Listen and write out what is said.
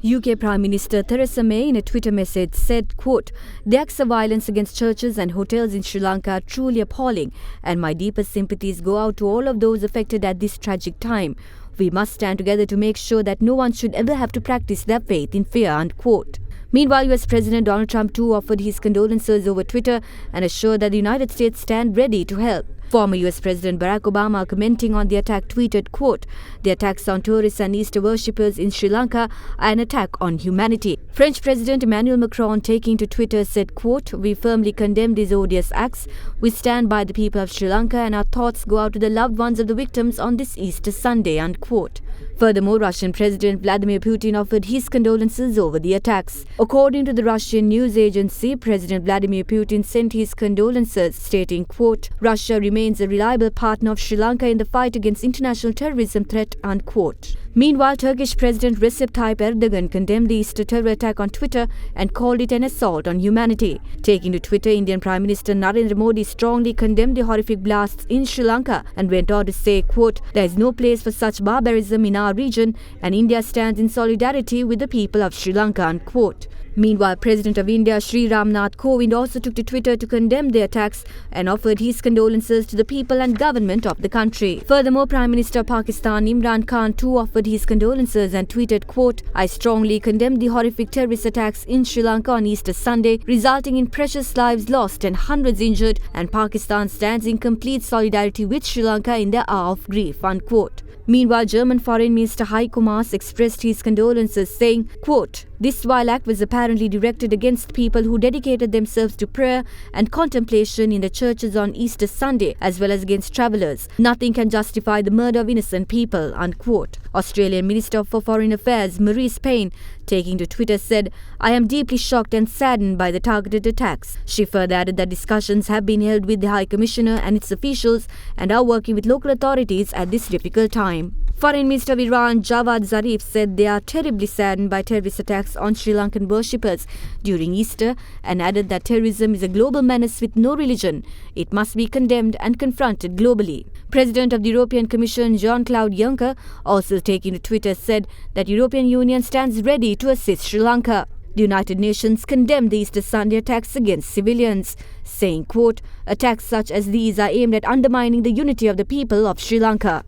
UK Prime Minister Theresa May in a Twitter message said, quote, "The acts of violence against churches and hotels in Sri Lanka are truly appalling, and my deepest sympathies go out to all of those affected at this tragic time. We must stand together to make sure that no one should ever have to practice their faith in fear," unquote. Meanwhile, US President Donald Trump too offered his condolences over Twitter and assured that the United States stand ready to help. Former US President Barack Obama, commenting on the attack, tweeted, quote, "The attacks on tourists and Easter worshippers in Sri Lanka are an attack on humanity." French President Emmanuel Macron, taking to Twitter, said, quote, "We firmly condemn these odious acts. We stand by the people of Sri Lanka and our thoughts go out to the loved ones of the victims on this Easter Sunday," unquote. Furthermore, Russian President Vladimir Putin offered his condolences over the attacks. According to the Russian news agency, President Vladimir Putin sent his condolences, stating, quote, "Russia remains a reliable partner of Sri Lanka in the fight against international terrorism threat," unquote. Meanwhile, Turkish President Recep Tayyip Erdogan condemned the Easter terror attack on Twitter and called it an assault on humanity. Taking to Twitter, Indian Prime Minister Narendra Modi strongly condemned the horrific blasts in Sri Lanka and went on to say, quote, "There is no place for such barbarism in our region, and India stands in solidarity with the people of Sri Lanka," unquote. Meanwhile, President of India Sri Ramnath Kovind also took to Twitter to condemn the attacks and offered his condolences to the people and government of the country. Furthermore, Prime Minister of Pakistan Imran Khan too offered his condolences and tweeted, quote, "I strongly condemn the horrific terrorist attacks in Sri Lanka on Easter Sunday, resulting in precious lives lost and hundreds injured, and Pakistan stands in complete solidarity with Sri Lanka in their hour of grief," unquote. Meanwhile, German Foreign Minister Heiko Maas expressed his condolences, saying, quote, "This vile act was apparently directed against people who dedicated themselves to prayer and contemplation in the churches on Easter Sunday, as well as against travellers. Nothing can justify the murder of innocent people," unquote. Australian Minister for Foreign Affairs Marise Payne, taking to Twitter, said, "I am deeply shocked and saddened by the targeted attacks." She further added that discussions have been held with the High Commissioner and its officials and are working with local authorities at this difficult time. Foreign Minister of Iran Javad Zarif said they are terribly saddened by terrorist attacks on Sri Lankan worshippers during Easter and added that terrorism is a global menace with no religion. It must be condemned and confronted globally. President of the European Commission Jean-Claude Juncker, also taking to Twitter, said that European Union stands ready to assist Sri Lanka. The United Nations condemned the Easter Sunday attacks against civilians, saying, quote, "Attacks such as these are aimed at undermining the unity of the people of Sri Lanka."